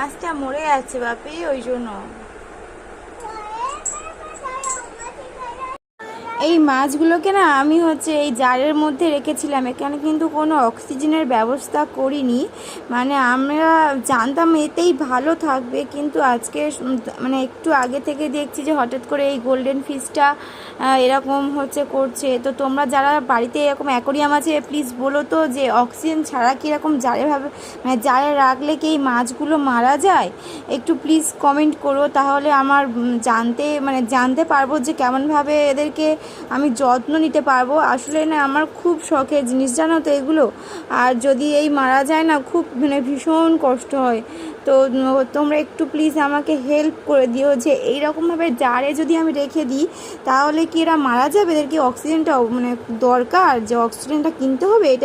মাছটা মরে যাচ্ছে বাপি, ওই জন্য। এই মাছগুলোকে না আমি এই জারের মধ্যে রেখেছিলাম, এখানে কিন্তু কোনো অক্সিজেনের ব্যবস্থা করিনি। মানে আমরা জানতাম এতেই ভালো থাকবে, কিন্তু আজকে মানে একটু আগে থেকে দেখছি যে হঠাৎ করে এই গোল্ডেন ফিশটা এরকম করছে। তো তোমরা যারা বাড়িতে এরকম অ্যাকোরিয়াম আছে প্লিজ বলো তো যে অক্সিজেন ছাড়া কীরকম জারেভাবে, মানে জারে রাখলে কি এই মাছগুলো মারা যায়? একটু প্লিজ কমেন্ট করো, তাহলে আমার জানতে পারবো যে কেমনভাবে এদেরকে আমি যত্ন নিতে পারবো। আসলে না আমার খুব শখের জিনিস, জানো তো এগুলো। আর যদি এই মারা যায় না, খুব ভীষণ কষ্ট হয়। তো তোমরা একটু প্লিজ আমাকে হেল্প করে দিও যে এইরকমভাবে জারে যদি আমি রেখে দিই তাহলে কি এরা মারা যাবে? এদেরকে অক্সিজেনটাও দরকার, যে অক্সিজেনটা কিনতে হবে, এটা